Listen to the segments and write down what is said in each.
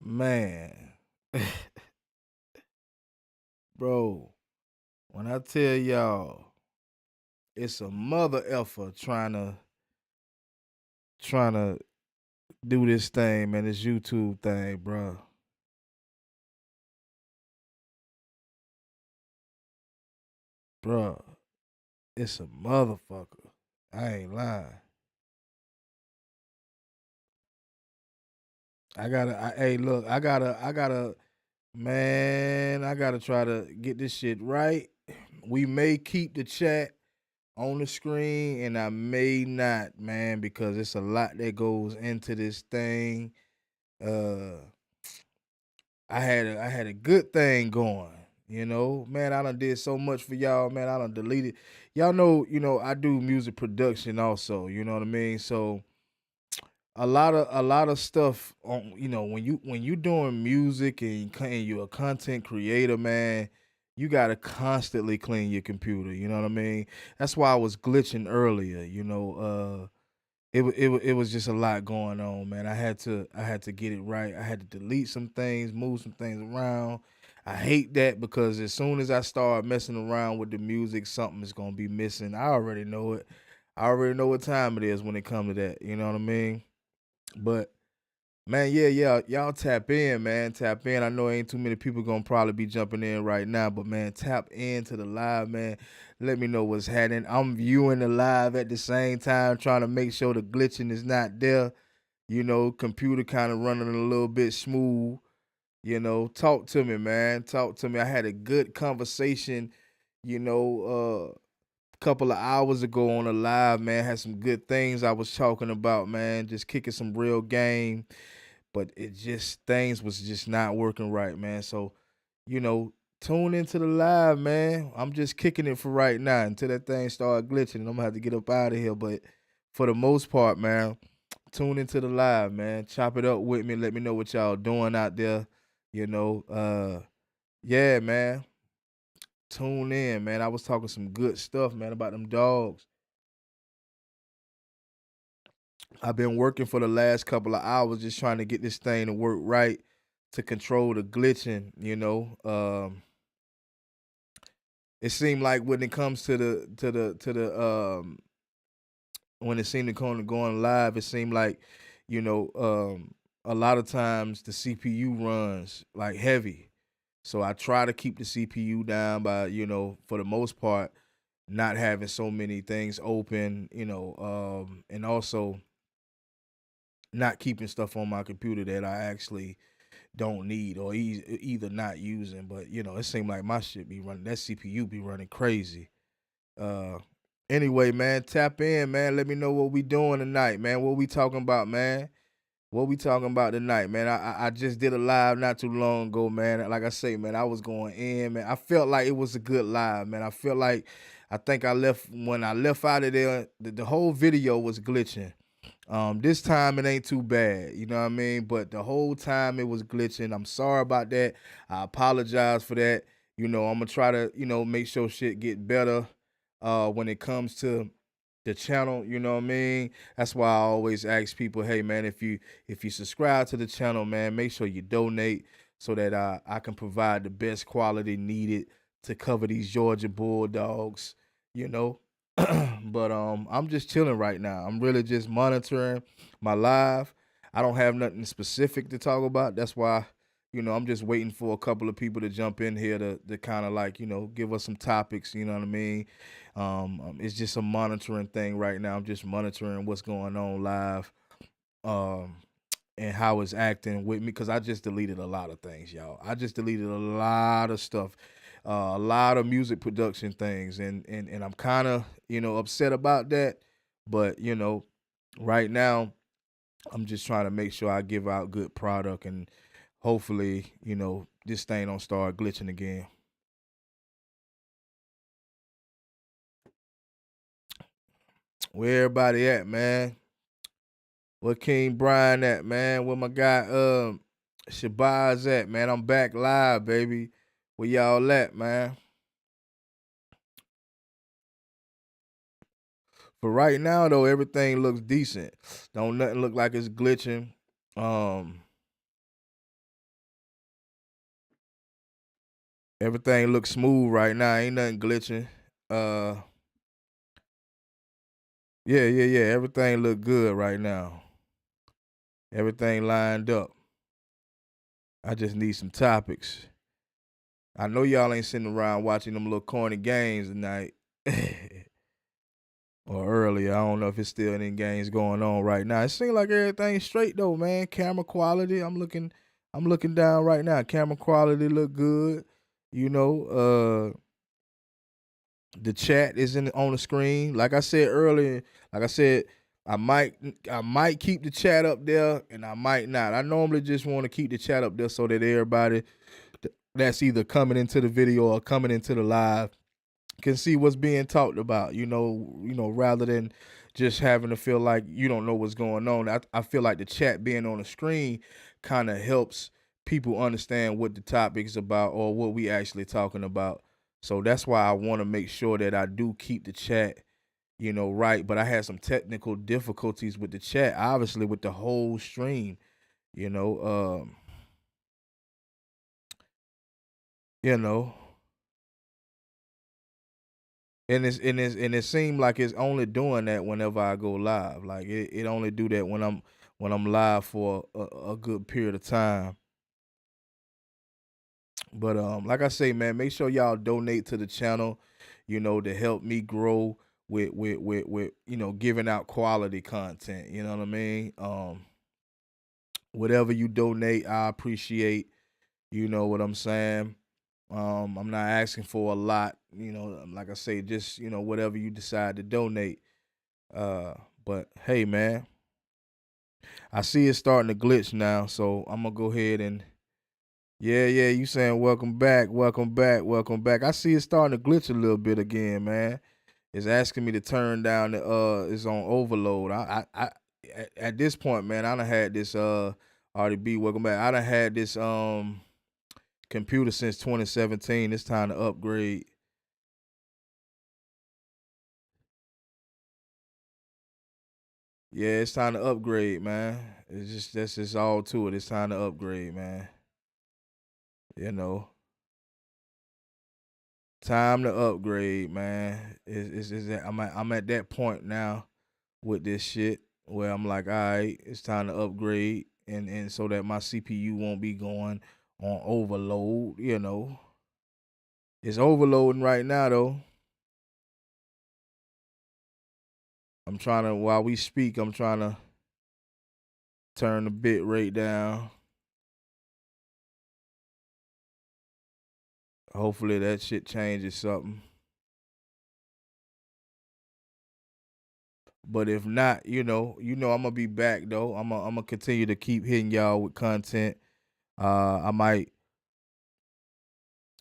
Man, bro, when I tell y'all it's a mother effer trying to do this thing, man, this YouTube thing, bro. Bro, it's a motherfucker. I ain't lying. Hey, look, man, I gotta try to get this shit right. We may keep the chat on the screen and I may not, man, because it's a lot that goes into this thing. Uh I had a good thing going, Man, I done did so much for y'all, man. I done deleted. Y'all know, I do music production also, you know what I mean? So a lot of stuff on, when you doing music and you're a content creator, man, you gotta constantly clean your computer, you know what I mean? That's why I was glitching earlier, it was just a lot going on, man. I had to get it right. I had to delete some things, move some things around. I hate that because as soon as I start messing around with the music, something is gonna be missing. I already know it. I already know what time it is when it comes to that. You know what I mean? But man, yeah, yeah, y'all tap in, man. Tap in. I know ain't too many people gonna probably be jumping in right now, but man, tap into the live, man. Let me know what's happening. I'm viewing the live at the same time, trying to make sure the glitching is not there. Computer kind of running a little bit smooth. Talk to me, man. Talk to me. I had a good conversation, a couple of hours ago on a live, man. Had some good things I was talking about, man. Just kicking some real game, but it just things was just not working right, man. So, you know, tune into the live, man. I'm just kicking it for right now until that thing start glitching and I'm gonna have to get up out of here. But for the most part, man, tune into the live, man. Chop it up with me. Let me know what y'all doing out there. You know, yeah, man. Tune in, man. I was talking some good stuff, man, about them dogs. I've been working for the last couple of hours just trying to get this thing to work right to control the glitching, it seemed like when it comes to the when it seemed to come to going live, it seemed like, a lot of times the CPU runs like heavy. So I try to keep the CPU down by, for the most part, not having so many things open, and also not keeping stuff on my computer that I actually don't need or either not using. But it seemed like my shit be running, that CPU be running crazy. Uh, anyway, man, tap in, man. Let me know what we doing tonight, man. What we talking about, man? What we talking about tonight, man? I just did a live not too long ago, man. Like I say, man, I was going in, man. I felt like it was a good live, man. I felt like I think I left when I left out of there, the whole video was glitching. This time it ain't too bad, you know what I mean? But the whole time it was glitching. I'm sorry about that. I apologize for that. I'm gonna try to, make sure shit get better when it comes to the channel, you know what I mean? That's why I always ask people, hey man, if you subscribe to the channel, man, make sure you donate so that I can provide the best quality needed to cover these Georgia Bulldogs, you know. But I'm just chilling right now. I'm really just monitoring my live. I don't have nothing specific to talk about. That's why, I'm just waiting for a couple of people to jump in here to kind of like, give us some topics, you know what I mean? It's just a monitoring thing right now. I'm just monitoring what's going on live. Um and how it's acting with me because I just deleted a lot of things, y'all. I just deleted a lot of stuff, a lot of music production things, and I'm kind of upset about that. But right now I'm just trying to make sure I give out good product and hopefully this thing don't start glitching again. Where everybody at, man? Where King Brian at, man? Where my guy Shabazz at, man? I'm back live, baby. Where y'all at, man? For right now though, everything looks decent. Don't nothing look like it's glitching. Um Everything looks smooth right now. Ain't nothing glitching. Uh, yeah. Everything look good right now. Everything lined up. I just need some topics. I know y'all ain't sitting around watching them little corny games tonight or earlier. I don't know if it's still any games going on right now. It seems like everything's straight though, man. Camera quality. I'm looking down right now. Camera quality look good. You know, the chat is in on the screen. Like I said earlier, like I said, I might keep the chat up there and I might not. I normally just want to keep the chat up there so that everybody that's either coming into the video or coming into the live can see what's being talked about, rather than just having to feel like you don't know what's going on. I feel like the chat being on the screen kind of helps people understand what the topic is about or what we actually talking about. So that's why I want to make sure that I do keep the chat, right. But I had some technical difficulties with the chat, obviously with the whole stream, you know, you know. And it seemed like it's only doing that whenever I go live. Like it only do that when I'm live for a good period of time. But like I say, man, make sure y'all donate to the channel, to help me grow with giving out quality content. You know what I mean? Whatever you donate, I appreciate. You know what I'm saying? I'm not asking for a lot, like I say, just whatever you decide to donate. Uh, but hey, man, I see it starting to glitch now, so I'm gonna go ahead and yeah. You saying welcome back, welcome back, welcome back. I see it starting to glitch a little bit again, man. It's asking me to turn down the it's on overload. At this point, man, I done had this RDB. Welcome back. I done had this computer since 2017. It's time to upgrade. Yeah, it's time to upgrade, man. It's just that's just all to it. It's time to upgrade, man. You know, time to upgrade, man. Is that I'm at that point now with this shit where I'm like, all right, it's time to upgrade, and so that my CPU won't be going on overload. It's overloading right now though. I'm trying to while we speak, I'm trying to turn the bit rate down. Hopefully that shit changes something. But if not, I'm gonna be back though. I'm gonna continue to keep hitting y'all with content. Uh, I might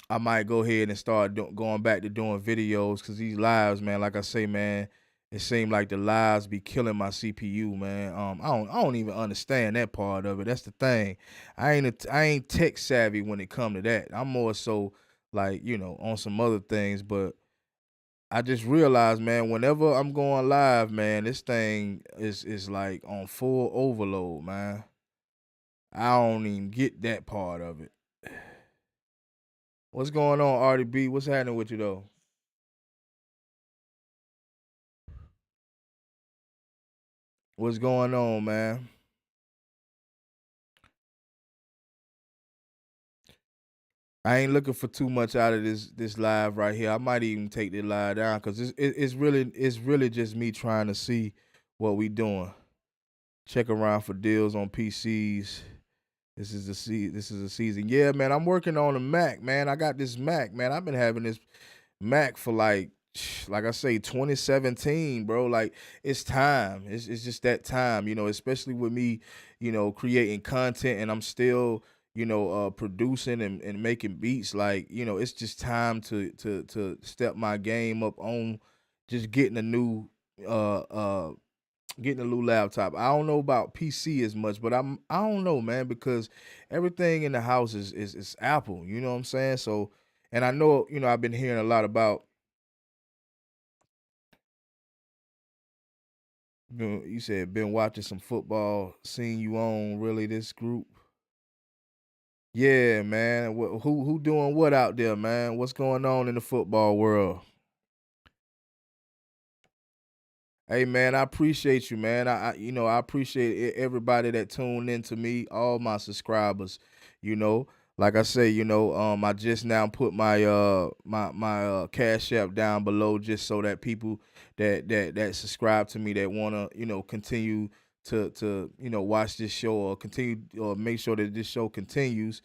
I might go ahead and start going back to doing videos because these lives, man. Like I say, man, it seemed like the lives be killing my CPU, man. I don't even understand that part of it. That's the thing. I ain't tech savvy when it come to that. I'm more so like on some other things, but I just realized, man, whenever I'm going live, man, this thing is like on full overload, man. I don't even get that part of it. What's going on, RDB? What's happening with you though? What's going on, man? I ain't looking for too much out of this live right here. I might even take the live down because it's really just me trying to see what we doing. Check around for deals on PCs. This is a season. Yeah, man. I'm working on a Mac, man. I got this Mac, man. I've been having this Mac for like I say, 2017, bro. Like it's time. It's just that time, especially with me, creating content and I'm still, producing and making beats. Like, it's just time to step my game up on just uh uh getting a new laptop. I don't know about PC as much, but I don't know, man, because everything in the house is Apple. You know what I'm saying? So, and I know, I've been hearing a lot about. You said been watching some football, seeing you on really this group. Yeah, man. Who doing what out there, man? What's going on in the football world? Hey, man, I appreciate you, man. I appreciate everybody that tuned in to me, all my subscribers. You know, like I say, I just now put my Cash App down below just so that people that subscribe to me that wanna continue to watch this show or continue or make sure that this show continues.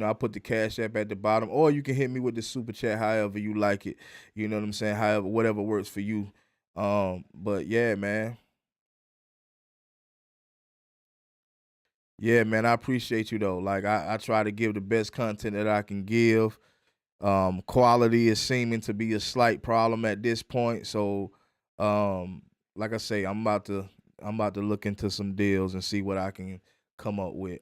I put the Cash App at the bottom, or you can hit me with the super chat, however you like it. You know what I'm saying? However, whatever works for you. But yeah, man. Yeah, man, I appreciate you though. Like I try to give the best content that I can give. Quality is seeming to be a slight problem at this point. So um like I say, I'm about to look into some deals and see what I can come up with.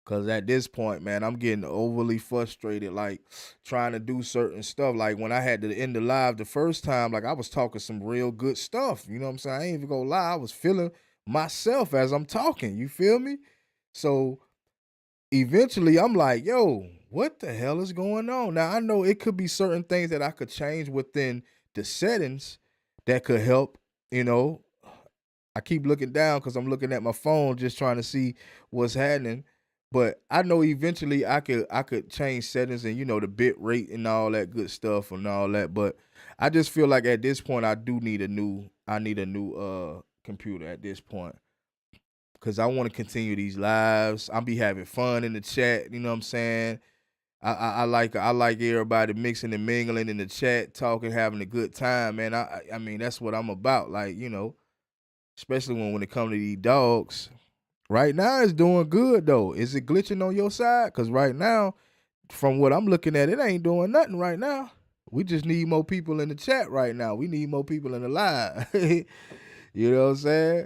Cause at this point, man, I'm getting overly frustrated, like trying to do certain stuff. Like when I had to end the live the first time, like I was talking some real good stuff. You know what I'm saying? I ain't even gonna lie, I was feeling myself as I'm talking. You feel me? So eventually I'm like, yo, what the hell is going on? Now I know it could be certain things that I could change within the settings that could help, you know. I keep looking down because I'm looking at my phone just trying to see what's happening. But I know eventually I could change settings and the bit rate and all that good stuff and all that. But I just feel like at this point I need a new computer at this point. Cause I want to continue these lives. I'll be having fun in the chat, you know what I'm saying? I like everybody mixing and mingling in the chat, talking, having a good time, man. I mean that's what I'm about. Like, especially when it comes to these dogs. Right now, it's doing good though. Is it glitching on your side? Cause right now, from what I'm looking at, it ain't doing nothing right now. We just need more people in the chat right now. We need more people in the live. You know what I'm saying?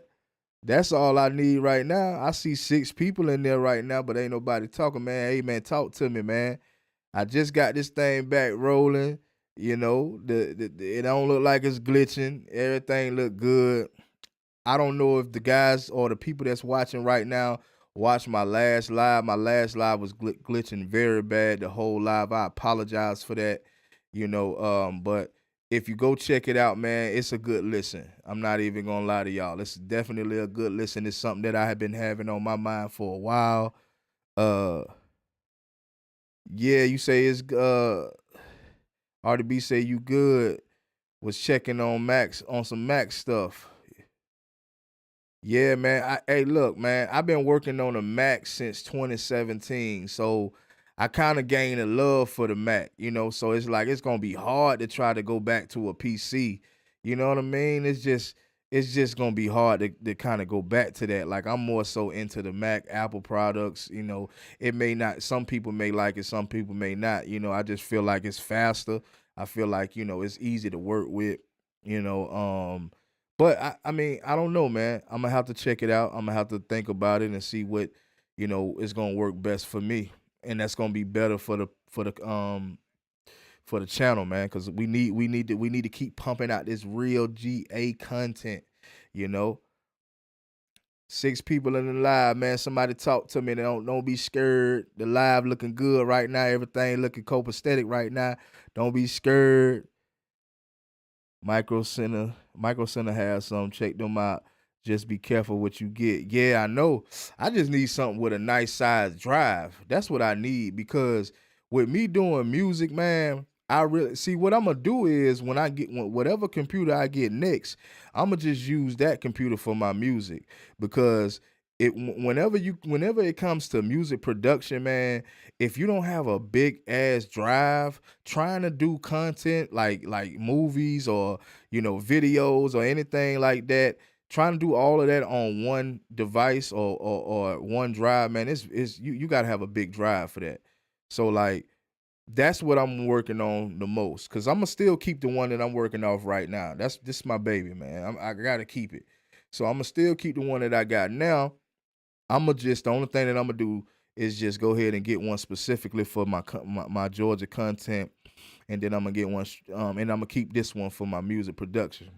That's all I need right now. I see 6 people in there right now, but ain't nobody talking, man. Hey, man, talk to me, man. I just got this thing back rolling. It don't look like it's glitching. Everything look good. I don't know if the guys or the people that's watching right now watched my last live. My last live was glitching very bad. The whole live. I apologize for that. But if you go check it out, man, it's a good listen. I'm not even gonna lie to y'all. It's definitely a good listen. It's something that I have been having on my mind for a while. Uh, yeah, you say it's RDB say you good. Was checking on Max on some Max stuff. Yeah, man. Hey, look, man. I've been working on a Mac since 2017, so I kind of gained a love for the Mac. So it's like it's gonna be hard to try to go back to a PC. You know what I mean? It's just gonna be hard to kind of go back to that. Like I'm more so into the Mac, Apple products. It may not. Some people may like it, some people may not. I just feel like it's faster. I feel like it's easy to work with. You know, but I mean, I don't know, man. I'm gonna have to check it out. I'm gonna have to think about it and see what is gonna work best for me, and that's gonna be better for the channel, man. Because we need to keep pumping out this real GA content. You know, 6 people in the live, man. Somebody talk to me. Don't be scared. The live looking good right now. Everything looking copacetic right now. Don't be scared. Micro Center has some. Check them out. Just be careful what you get. Yeah, I know. I just need something with a nice size drive. That's what I need because with me doing music, man, I really see what I'm gonna do is when I get whatever computer I get next, I'm gonna just use that computer for my music because whenever it comes to music production, man, if you don't have a big ass drive trying to do content like movies or videos or anything like that, trying to do all of that on one device or one drive, man, it's you got to have a big drive for that. So like that's what I'm working on the most because I'm gonna still keep the one that I'm working off right now. This is my baby, man. I gotta keep it. So I'm gonna still keep the one that I got now. The only thing that I'm gonna do is just go ahead and get one specifically for my Georgia content, and then I'm gonna get one, and I'm gonna keep this one for my music production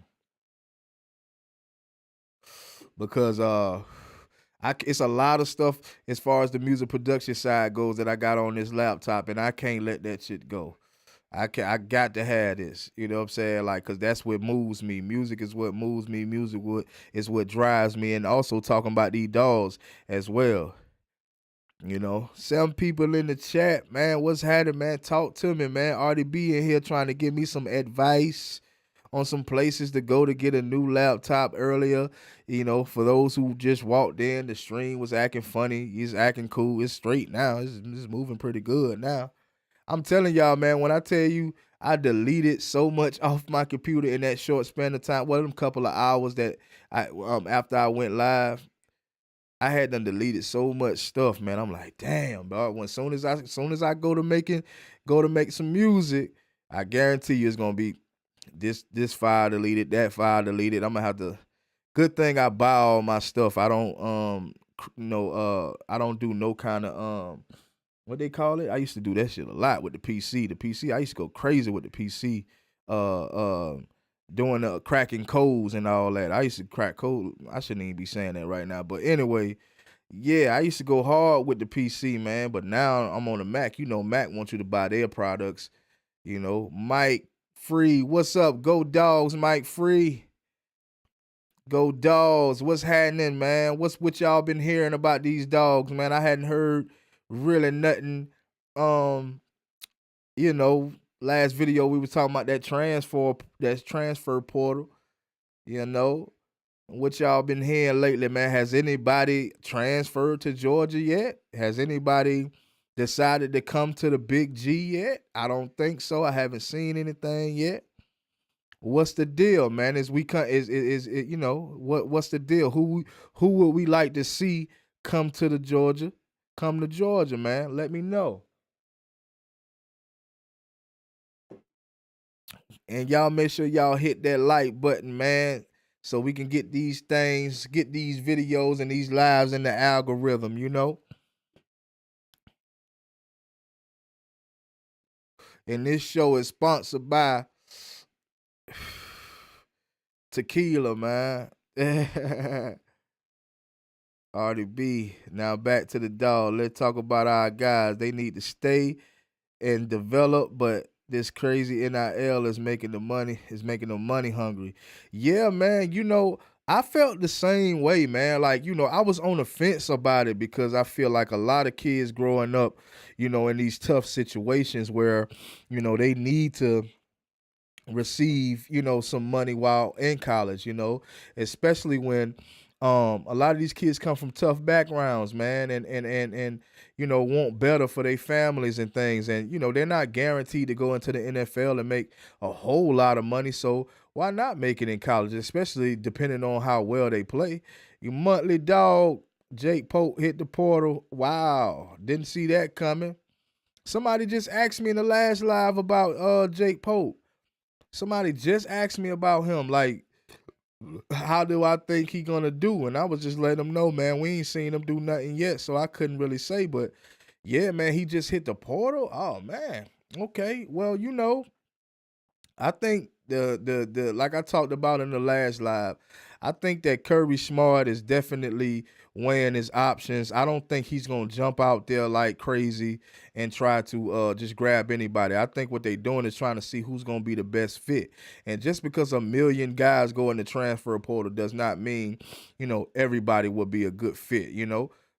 because It's a lot of stuff as far as the music production side goes that I got on this laptop, and I can't let that shit go. I got to have this. You know what I'm saying? Like, cause that's what moves me. Music is what moves me. Is what drives me. And also talking about these dogs as well. Some people in the chat, man. What's happening, man? Talk to me, man. RDB in here trying to give me some advice on some places to go to get a new laptop earlier. For those who just walked in, the stream was acting funny. He's acting cool. It's straight now. It's moving pretty good now. I'm telling y'all, man, when I tell you I deleted so much off my computer in that short span of time, them couple of hours that I after I went live, I had done deleted so much stuff, man. I'm like, damn, dog. When soon as I go to make some music, I guarantee you it's gonna be this file deleted, that file deleted. I'm gonna have to. Good thing I buy all my stuff. I don't I don't do no kind of what they call it. I used to do that shit a lot with the PC. The PC, I used to go crazy with the PC. Uh, doing cracking codes and all that. I used to crack code. I shouldn't even be saying that right now. But anyway, yeah, I used to go hard with the PC, man. But now I'm on the Mac. Mac wants you to buy their products. Mike Free, what's up? Go Dogs, Mike Free. Go Dogs. What's happening, man? What y'all been hearing about these dogs, man? I hadn't heard really nothing. Um, last video we was talking about that transfer portal. What y'all been hearing lately, man? Has anybody transferred to Georgia yet? Has anybody decided to come to the Big G yet? I don't think so. I haven't seen anything yet. What's the deal, man? Is we come is what's the deal? Who would we like to see come to Georgia? Come to Georgia, man. Let me know. And y'all make sure y'all hit that like button, man, so we can get these videos and these lives in the algorithm, And this show is sponsored by tequila, man. RDB. Now back to the dog. Let's talk about our guys. They need to stay and develop, but this crazy NIL is making them money hungry. Yeah, man. I felt the same way, man. Like, I was on the fence about it because I feel like a lot of kids growing up, in these tough situations where, they need to receive, some money while in college, especially when a lot of these kids come from tough backgrounds, man, and want better for their families and things. And, they're not guaranteed to go into the NFL and make a whole lot of money. So why not make it in college, especially depending on how well they play? Your monthly dog, Jake Pope, hit the portal. Wow. Didn't see that coming. Somebody just asked me in the last live about Jake Pope. Somebody just asked me about him, like, how do I think he gonna do? And I was just letting him know, man, we ain't seen him do nothing yet, so I couldn't really say. But yeah, man, he just hit the portal. Oh man, okay. Well, I think the like I talked about in the last live, I think that Kirby Smart is definitely weighing his options. I don't think he's gonna jump out there like crazy and try to just grab anybody. I think what they're doing is trying to see who's gonna be the best fit. And just because a million guys go in the transfer portal does not mean, everybody will be a good fit.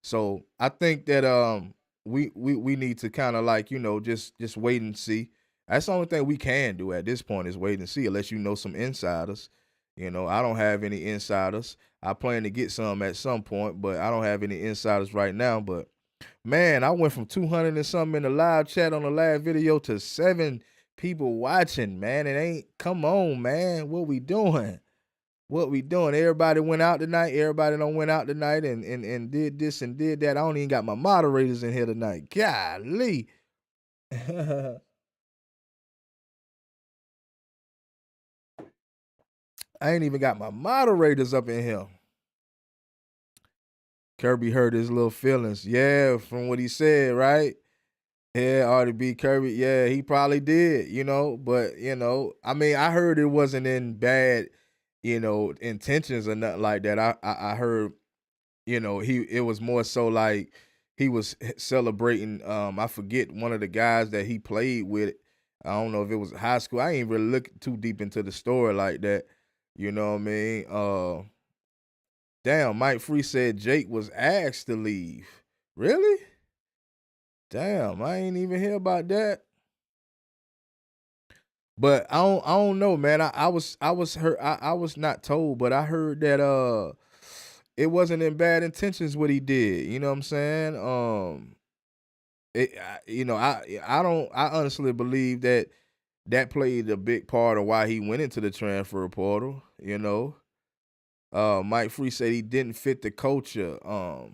So I think that we need to kind of like, just wait and see. That's the only thing we can do at this point is wait and see, unless you know some insiders. I don't have any insiders. I plan to get some at some point, but I don't have any insiders right now. But man, I went from 200 and something in the live chat on the last video to 7 people watching, man. Come on, man. What we doing? Everybody went out tonight. Everybody don't went out tonight and did this and did that. I don't even got my moderators in here tonight. Golly. I ain't even got my moderators up in here. Kirby hurt his little feelings. Yeah, from what he said, right? Yeah, RDB Kirby. Yeah, he probably did, but I mean, I heard it wasn't in bad, intentions or nothing like that. I heard, it was more so like he was celebrating. I forget one of the guys that he played with. I don't know if it was high school. I ain't really look too deep into the story like that. You know what I mean? Damn, Mike Free said Jake was asked to leave. Really? Damn, I ain't even hear about that. But I don't know, man. I was heard I was not told, but I heard that it wasn't in bad intentions what he did. You know what I'm saying? I don't I honestly believe that that played a big part of why he went into the transfer portal. Mike Free said he didn't fit the culture. I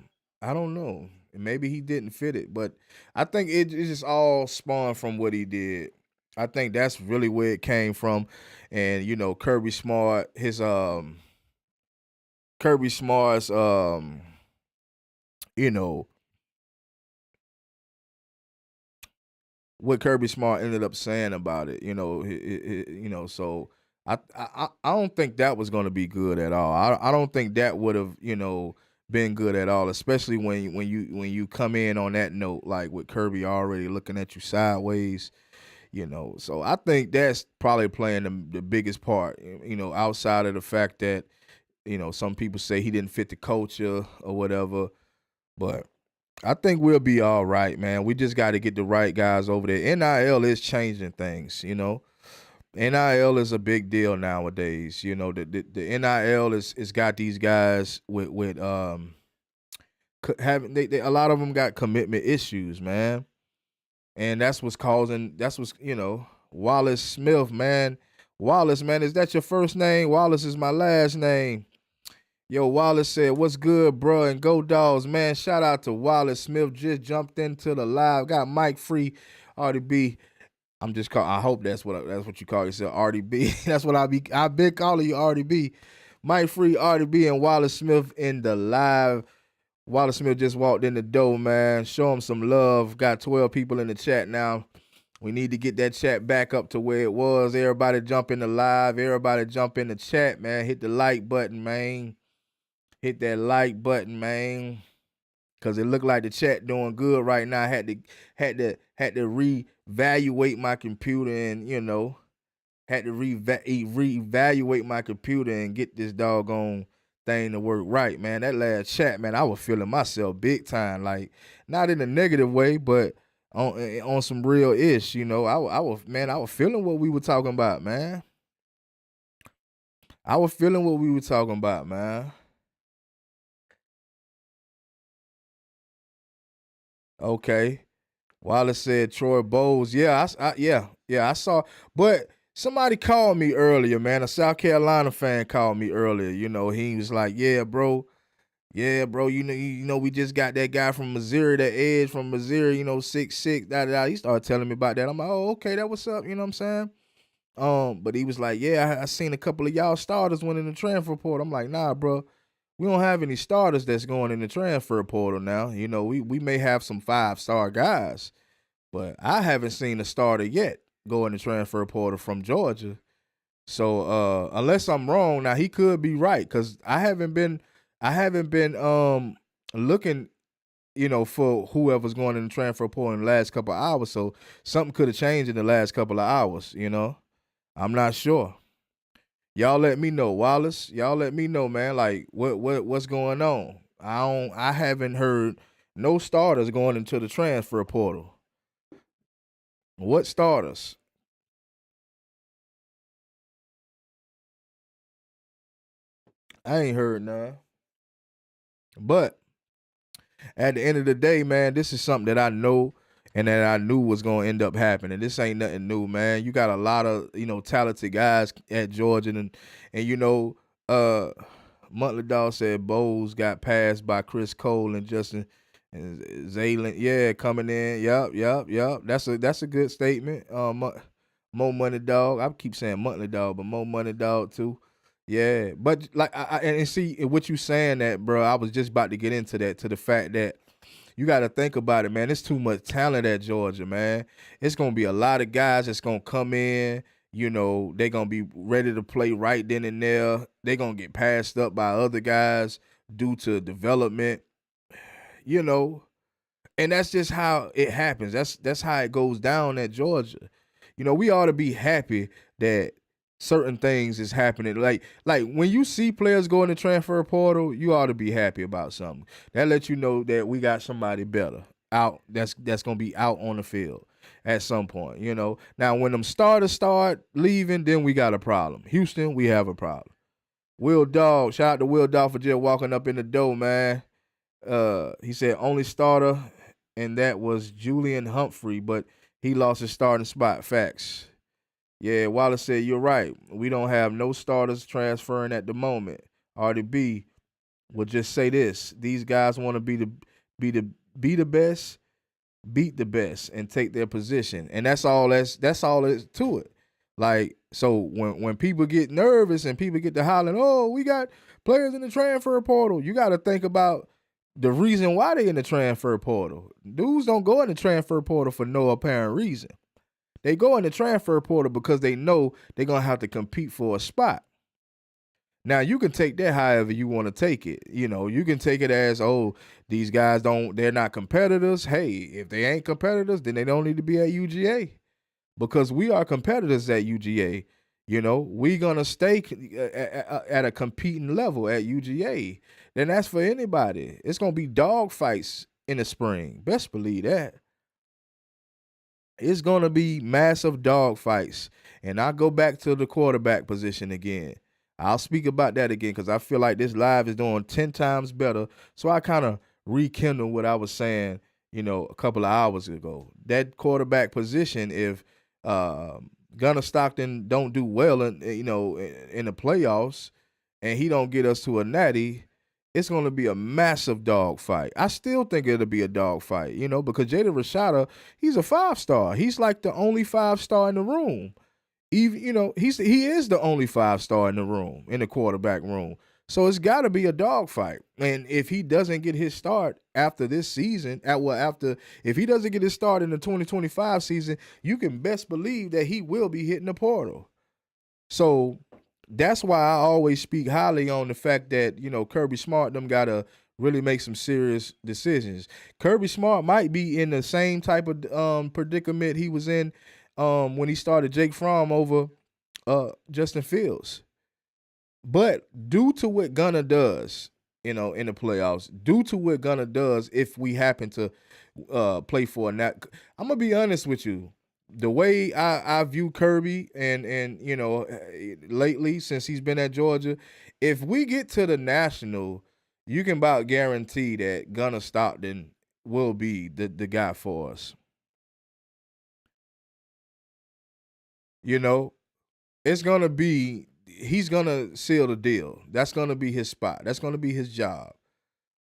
don't know. Maybe he didn't fit it, but I think it just all spawned from what he did. I think that's really where it came from. And Kirby Smart, his Kirby Smart's you know, what Kirby Smart ended up saying about it. So I don't think that was going to be good at all. I don't think that would have been good at all, especially when you come in on that note, like with Kirby already looking at you sideways. So I think that's probably playing the biggest part. Outside of the fact that some people say he didn't fit the culture or whatever, but I think we'll be all right, man. We just got to get the right guys over there. NIL is changing things. NIL is a big deal nowadays. The NIL is got these guys with having a lot of them got commitment issues, man, and that's what's Wallace Smith, man. Wallace, man, is that your first name? Wallace is my last name. Yo, Wallace said, "What's good, bro?" And go dogs, man. Shout out to Wallace Smith. Just jumped into the live. Got Mike Free, RDB. I'm just call. I hope that's what you call yourself, RDB. That's what I've been calling you, RDB. Mike Free, RDB, and Wallace Smith in the live. Wallace Smith just walked in the door, man. Show him some love. Got 12 people in the chat now. We need to get that chat back up to where it was. Everybody jump in the live. Everybody jump in the chat, man. Hit the like button, man. Hit that like button, man. Cause it looked like the chat doing good right now. I had to reevaluate my computer and had to reevaluate my computer and get this doggone thing to work right, man. That last chat, man, I was feeling myself big time. Like, not in a negative way, but on some real ish, I was feeling what we were talking about, man. I was feeling what we were talking about, man. Okay. Wallace said Troy Bowles. Yeah, I saw. But somebody called me earlier, man. A South Carolina fan called me earlier. He was like, "Yeah, bro. Yeah, bro. We just got that guy from Missouri, that edge from Missouri. 6'6". Da da da." He started telling me about that. I'm like, "Oh, okay, that what's up." You know what I'm saying? But he was like, "Yeah, I seen a couple of y'all starters went in the transfer portal." I'm like, "Nah, bro. We don't have any starters that's going in the transfer portal now. We may have some 5-star guys, but I haven't seen a starter yet go in the transfer portal from Georgia. So unless I'm wrong, now he could be right because I haven't been looking, for whoever's going in the transfer portal in the last couple of hours. So something could have changed in the last couple of hours. I'm not sure. Y'all let me know, Wallace. Y'all let me know, man. Like what's going on? I haven't heard no starters going into the transfer portal. What starters? I ain't heard none. But at the end of the day, man, this is something that I know and that I knew was gonna end up happening. This ain't nothing new, man. You got a lot of talented guys at Georgia, and uh, Monthly Dog said Bowles got passed by Chris Cole and Justin and Zaylen. Yeah, coming in. Yup. That's a good statement. Mo Money Dog. I keep saying Monthly Dog, but Mo Money Dog too. Yeah, but like and see what you saying that, bro. I was just about to get into that, to the fact that you got to think about it, man. It's too much talent at Georgia, man. It's gonna be a lot of guys that's gonna come in. They're gonna be ready to play right then and there. They're gonna get passed up by other guys due to development, you know, and that's just how it happens. That's how it goes down at Georgia. We ought to be happy that certain things is happening. Like when you see players go in the transfer portal, you ought to be happy about something. That lets you know that we got somebody better out that's gonna be out on the field at some point. Now when them starters start leaving, then we got a problem. Houston, we have a problem. Will Dog, shout out to Will Dog for just walking up in the door, man. He said only starter, and that was Julian Humphrey, but he lost his starting spot. Facts. Yeah, Wallace said you're right. We don't have no starters transferring at the moment. RDB will just say this: these guys want to be the best, beat the best, and take their position, and that's all. That's all is to it. Like, so when people get nervous and people get to hollering, oh, we got players in the transfer portal, you got to think about the reason why they in the transfer portal. Dudes don't go in the transfer portal for no apparent reason. They go in the transfer portal because they know they're going to have to compete for a spot. Now, you can take that however you want to take it. You can take it as, oh, these guys they're not competitors. Hey, if they ain't competitors, then they don't need to be at UGA. Because we are competitors at UGA. We're going to stay at a competing level at UGA. Then that's for anybody. It's going to be dog fights in the spring. Best believe that. It's going to be massive dog fights. And I'll go back to the quarterback position again. I'll speak about that again because I feel like this live is doing 10 times better. So I kind of rekindle what I was saying, a couple of hours ago. That quarterback position, if Gunnar Stockton don't do well in the playoffs and he don't get us to a natty, it's going to be a massive dog fight. I still think it'll be a dog fight, because Jaden Rashada, he's a 5-star. He's like the only 5-star in the room. Even, he is the only 5-star in the room, in the quarterback room. So it's got to be a dog fight. And if he doesn't get his start after this season, if he doesn't get his start in the 2025 season, you can best believe that he will be hitting the portal. So that's why I always speak highly on the fact that, Kirby Smart them got to really make some serious decisions. Kirby Smart might be in the same type of predicament he was in when he started Jake Fromm over Justin Fields. But due to what Gunnar does, in the playoffs, due to what Gunnar does, if we happen to play for a nat, I'm gonna be honest with you. The way I view Kirby and lately since he's been at Georgia, if we get to the national, you can about guarantee that Gunnar Stockton will be the guy for us. It's gonna be. He's gonna seal the deal. That's gonna be his spot. That's gonna be his job.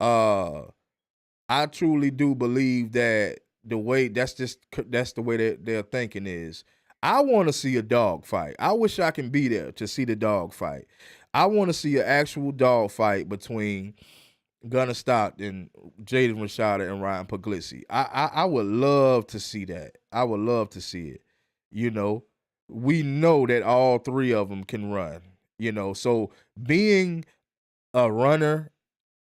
I truly do believe that that's the way that their thinking is. I want to see a dog fight. I wish I can be there to see the dog fight. I want to see an actual dog fight between Gunnar Stockton, Jaden Rashada, and Ryan Puglisi. I would love to see that. I would love to see it. We know that all three of them can run, so being a runner,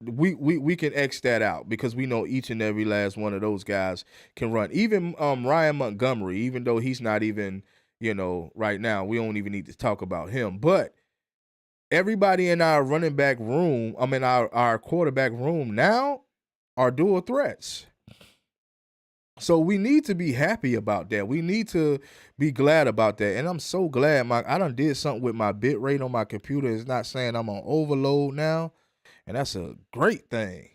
we can X that out because we know each and every last one of those guys can run. Even Ryan Montgomery, even though he's not even, right now, we don't even need to talk about him. But everybody in our running back room, our quarterback room now are dual threats. So we need to be happy about that. We need to be glad about that. And I'm so glad I done did something with my bit rate on my computer. It's not saying I'm on overload now. And that's a great thing.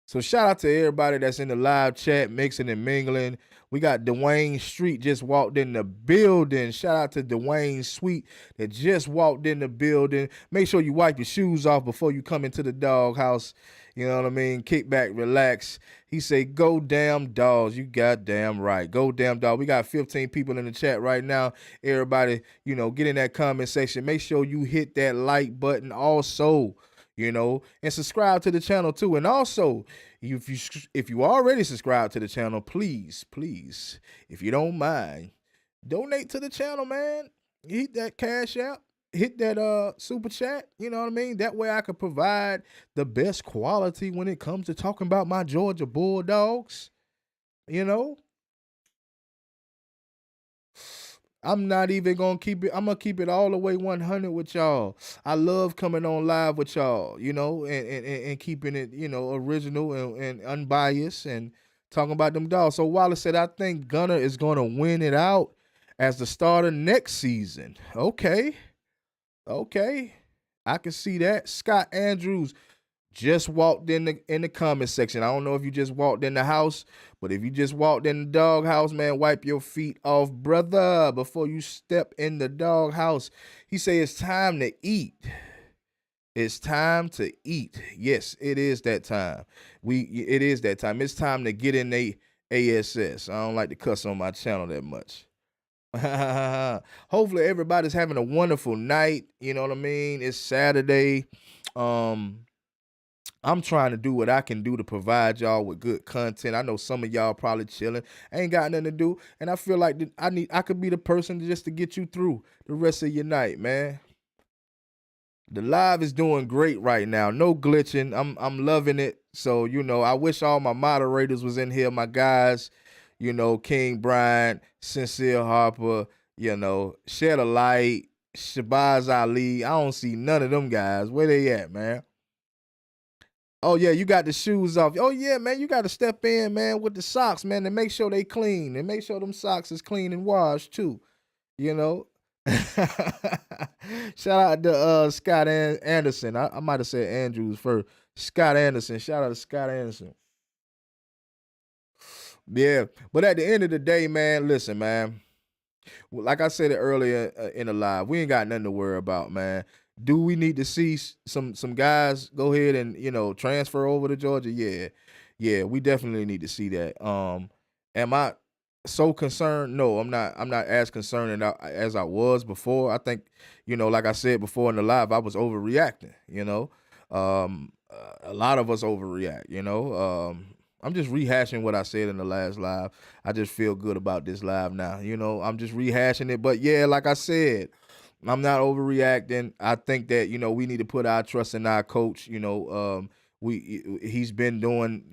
So shout out to everybody that's in the live chat, mixing and mingling. We got Dwayne Street just walked in the building. Shout out to Dwayne Sweet that just walked in the building. Make sure you wipe your shoes off before you come into the doghouse. You know what I mean? Kick back, relax. He say, go damn dogs. You goddamn right. Go damn dog. We got 15 people in the chat right now. Everybody, get in that comment section. Make sure you hit that like button also, and subscribe to the channel too. And also, if you already subscribe to the channel, please, if you don't mind, donate to the channel, man. Hit that Cash App. hit that super chat. You know what I mean? That way I could provide the best quality when it comes to talking about my Georgia Bulldogs. You know, I'm not even gonna keep it. I'm gonna keep it all the way 100 with y'all. I love coming on live with y'all, and keeping it, original and unbiased and talking about them dogs. So Wallace said, I think Gunner is gonna win it out as the starter next season. Okay, okay, I can see that. Scott Andrews just walked in the comment section. I don't know if you just walked in the house, but if you just walked in the doghouse, man, wipe your feet off, brother, before you step in the doghouse. He say it's time to eat. It's time to eat. Yes, it is that time. It is that time. It's time to get in the ASS. I don't like to cuss on my channel that much. Hopefully everybody's having a wonderful night. You know what I mean? It's Saturday. Um, I'm trying to do what I can do to provide y'all with good content. I know some of y'all probably chilling, ain't got nothing to do, and I feel like I could be the person just to get you through the rest of your night, man. The live is doing great right now. No glitching. I'm loving it. So, I wish all my moderators was in here, my guys, King Bryant, Sincere Harper, Shed a Light, Shabazz Ali. I don't see none of them guys. Where they at, man? Oh yeah, you got the shoes off. Oh yeah, man, you got to step in, man, with the socks, man, and make sure they clean and make sure them socks is clean and washed too. You know. Shout out to Scott Anderson. I might have said Andrews first. Scott Anderson. Shout out to Scott Anderson. Yeah, but at the end of the day, man, listen, man. Like I said it earlier in the live, we ain't got nothing to worry about, man. Do we need to see some guys go ahead and transfer over to Georgia? Yeah, yeah, we definitely need to see that. Am I so concerned? No, I'm not. I'm not as concerned as I was before. I think like I said before in the live, I was overreacting. A lot of us overreact. I'm just rehashing what I said in the last live. I just feel good about this live now. I'm just rehashing it. But yeah, like I said, I'm not overreacting. I think that we need to put our trust in our coach. He's been doing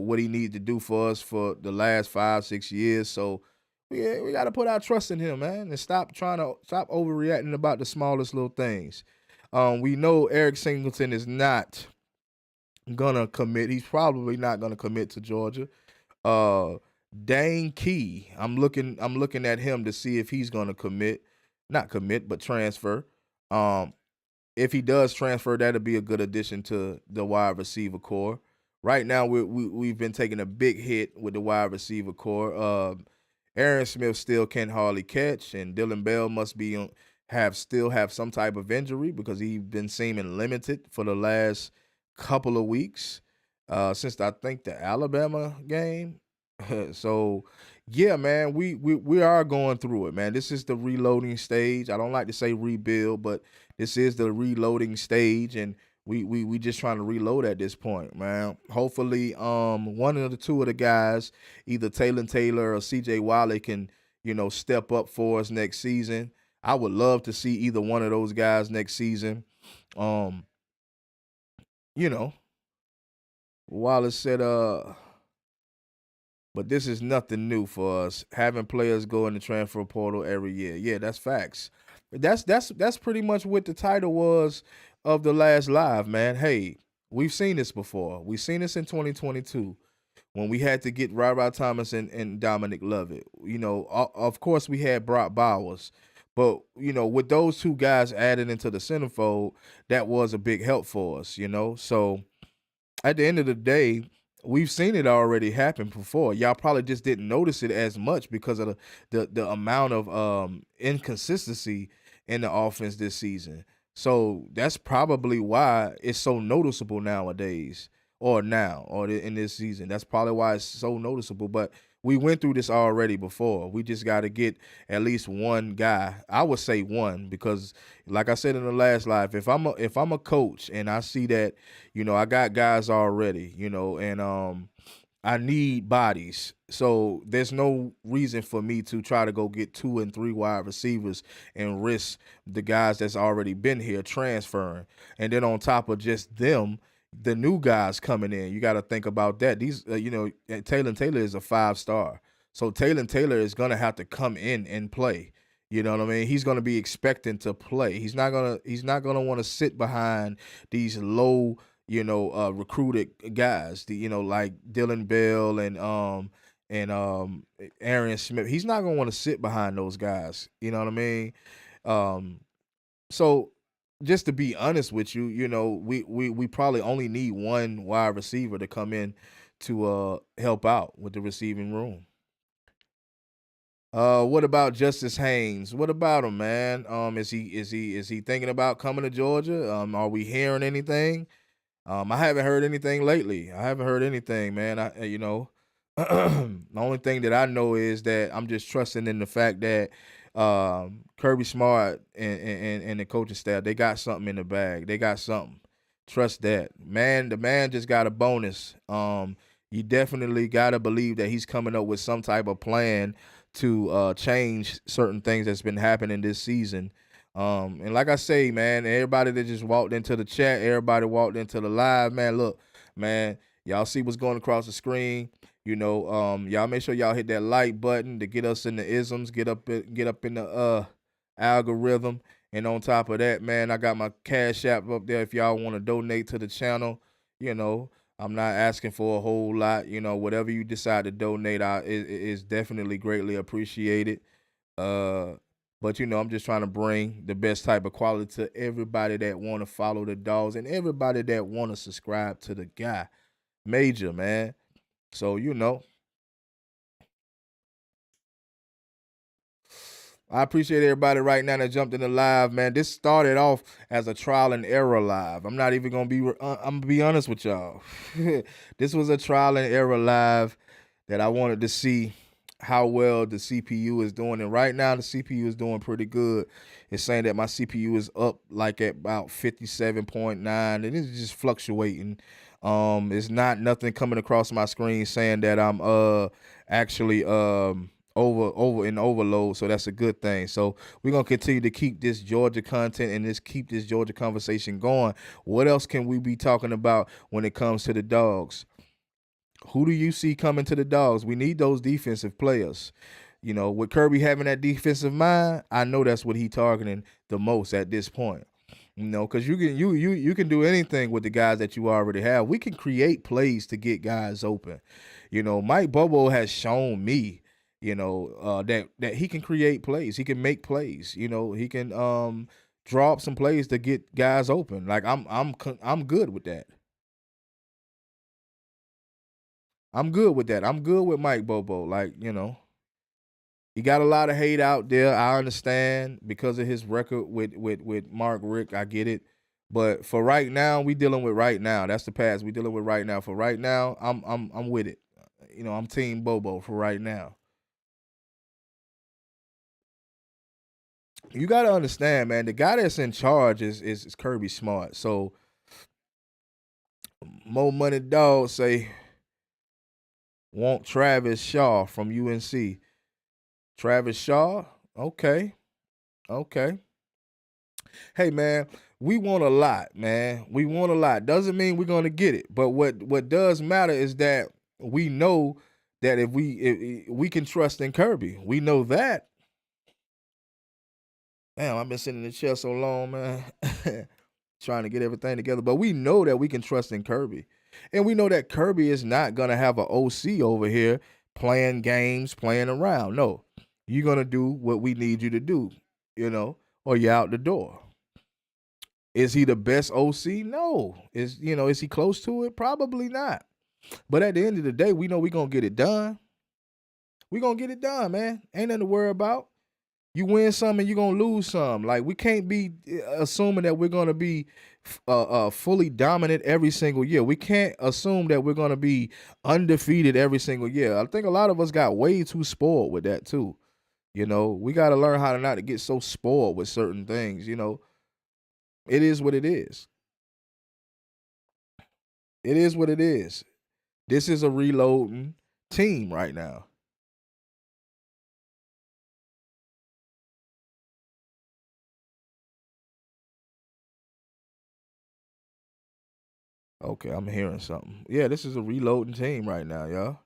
what he needs to do for us for the last 5-6 years. So we got to put our trust in him, man, and stop overreacting about the smallest little things. We know Eric Singleton is not gonna commit. He's probably not gonna commit to Georgia. Uh, Dane Key, I'm looking at him to see if he's gonna commit, not commit, but transfer. Um, if he does transfer, that'll be a good addition to the wide receiver core. Right now, we've been taking a big hit with the wide receiver core. Aaron Smith still can hardly catch, and Dylan Bell must be still have some type of injury because he's been seeming limited for the last couple of weeks since I think the Alabama game. So yeah, man, we are going through it, man. This is the reloading stage. I don't like to say rebuild, but this is the reloading stage, and we just trying to reload at this point, man. Hopefully, one of the two of the guys, either Taylor or CJ Wiley, can step up for us next season. I would love to see either one of those guys next season. Um, you know, Wallace said, but this is nothing new for us. Having players go in the transfer portal every year. Yeah, that's facts. That's pretty much what the title was of the last live, man. Hey, we've seen this before. We've seen this in 2022 when we had to get Rod Thomas and Dominic Lovett. Of course we had Brock Bowers, but with those two guys added into the centerfold, that was a big help for us. So at the end of the day, we've seen it already happen before. Y'all probably just didn't notice it as much because of the amount of inconsistency in the offense this season. So that's probably why it's so noticeable nowadays, or now, or in this season. That's probably why it's so noticeable. But we went through this already before. We just got to get at least one guy. I would say one because, like I said in the last live, if I'm a coach and I see that, I got guys already, and I need bodies. So there's no reason for me to try to go get 2 and 3 wide receivers and risk the guys that's already been here transferring. And then on top of just them, the new guys coming in, you got to think about that. These, Taylor is a 5 star. So Taylor is going to have to come in and play. You know what I mean? He's going to be expecting to play. He's not going to want to sit behind these low recruited guys, like Dylan Bell and Aaron Smith. He's not gonna want to sit behind those guys. You know what I mean? Um, so just to be honest with you, we probably only need one wide receiver to come in to help out with the receiving room. What about Justice Haynes? What about him, man? Is he thinking about coming to Georgia? Are we hearing anything? I haven't heard anything lately. I haven't heard anything, man. The only thing that I know is that I'm just trusting in the fact that Kirby Smart and the coaching staff, they got something in the bag. They got something. Trust that. Man, the man just got a bonus. You definitely gotta believe that he's coming up with some type of plan to change certain things that's been happening this season. And like I say, man, everybody that just walked into the chat, everybody walked into the live, man. Look, man, y'all see what's going across the screen. Y'all make sure y'all hit that like button to get us in the isms, get up in the algorithm. And on top of that, man, I got my Cash App up there if y'all want to donate to the channel. You know, I'm not asking for a whole lot. Whatever you decide to donate out is definitely greatly appreciated. Uh, but I'm just trying to bring the best type of quality to everybody that want to follow the dogs and everybody that want to subscribe to the guy, Major, man. So I appreciate everybody right now that jumped in the live, man. This started off as a trial and error live. I'm not even gonna be. I'm gonna be honest with y'all. This was a trial and error live that I wanted to see how well the CPU is doing. And right now, the CPU is doing pretty good. It's saying that my CPU is up like at about 57.9, and it's just fluctuating. It's not nothing coming across my screen saying that I'm actually over in overload, so that's a good thing. So we're gonna continue to keep this Georgia content and keep this Georgia conversation going. What else can we be talking about when it comes to the dogs? Who do you see coming to the dogs? We need those defensive players. With Kirby having that defensive mind, I know that's what he targeting the most at this point. Because you can do anything with the guys that you already have. We can create plays to get guys open. Mike Bobo has shown me, that he can create plays. He can make plays. He can draw up some plays to get guys open. Like I'm good with that. I'm good with that. I'm good with Mike Bobo. Like, he got a lot of hate out there. I understand because of his record with Mark Rick. I get it. But for right now, we dealing with right now. That's the past. We dealing with right now. For right now, I'm with it. I'm Team Bobo for right now. You got to understand, man. The guy that's in charge is Kirby Smart. So, Mo Money Dog say want Travis Shaw from UNC. Travis Shaw, okay, okay. Hey, man, we want a lot, man. We want a lot. Doesn't mean we're gonna get it, but what does matter is that we know that if we can trust in Kirby, we know that. Damn, I've been sitting in the chair so long, man, trying to get everything together. But we know that we can trust in Kirby, and we know that Kirby is not gonna have an OC over here playing games, playing around. No, you're gonna do what we need you to do, or you're out the door. Is he the best OC? No. Is he close to it? Probably not. But at the end of the day, we know we're gonna get it done. We're gonna get it done, man. Ain't nothing to worry about. You win some and you're gonna lose some. Like, we can't be assuming that we're gonna be fully dominant every single year. We can't assume that we're gonna be undefeated every single year. I think a lot of us got way too spoiled with that too. We gotta learn how to not to get so spoiled with certain things. It is what it is. It is what it is. This is a reloading team right now. Okay, I'm hearing something. Yeah, this is a reloading team right now, y'all.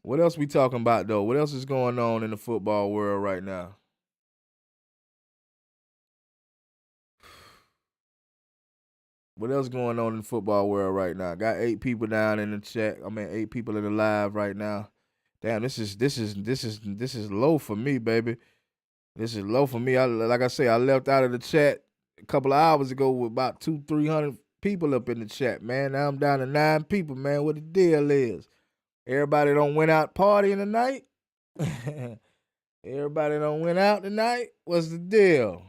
What else we talking about though? What else is going on in the football world right now? What else going on in the football world right now? Got 8 people down in the chat. I mean, 8 people in the live right now. Damn, this is low for me, baby. This is low for me. Like I say, I left out of the chat a couple of hours ago with about 300 people up in the chat, man. Now I'm down to 9 people, man. What the deal is? Everybody don't went out partying tonight. Everybody don't went out tonight. What's the deal?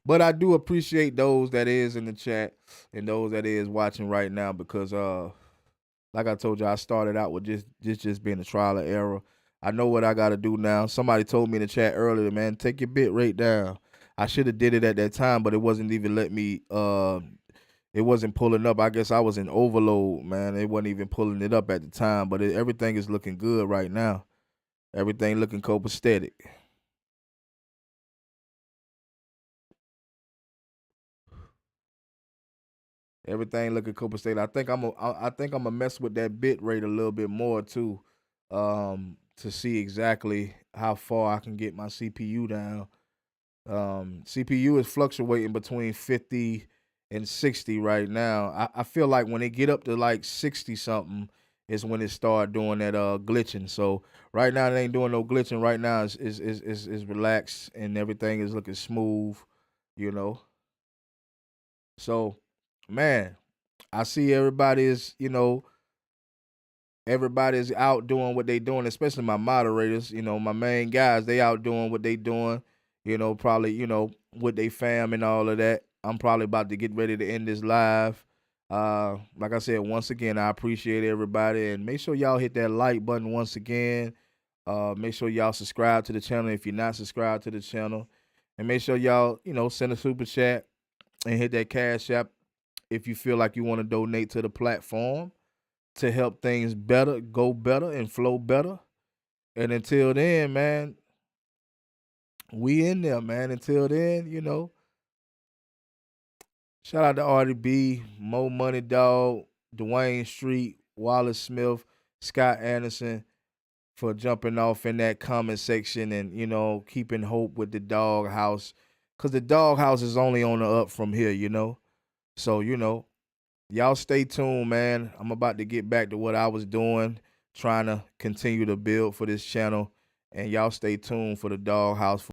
But I do appreciate those that is in the chat and those that is watching right now because like I told you, I started out with just being a trial and error. I know what I gotta do now. Somebody told me in the chat earlier, man, take your bit rate down. I should have did it at that time, but it wasn't even let me it wasn't pulling up. I guess I was in overload, man. It wasn't even pulling it up at the time, but everything is looking good right now. Everything looking copacetic. Everything looking copacetic. I think I'm gonna mess with that bit rate a little bit more too, to see exactly how far I can get my CPU down. CPU is fluctuating between 50 and 60 right now. I feel like when it get up to like 60 something is when it start doing that glitching. So right now it ain't doing no glitching. Right now is relaxed and everything is looking smooth, you know. So man, I see everybody is, everybody's out doing what they doing, especially my moderators, my main guys, they out doing what they doing, probably, with they fam and all of that. I'm probably about to get ready to end this live. Like I said, once again, I appreciate everybody and make sure y'all hit that like button once again. Make sure y'all subscribe to the channel if you're not subscribed to the channel. And make sure y'all, send a super chat and hit that cash app if you feel like you want to donate to the platform to help things better, go better, and flow better. And until then, man, we in there, man. Until then, shout out to Artie B, Mo Money Dog, Dwayne Street, Wallace Smith, Scott Anderson for jumping off in that comment section and, keeping hope with the dog house. Because the dog house is only on the up from here. So, y'all stay tuned, man. I'm about to get back to what I was doing, trying to continue to build for this channel. And y'all stay tuned for the doghouse.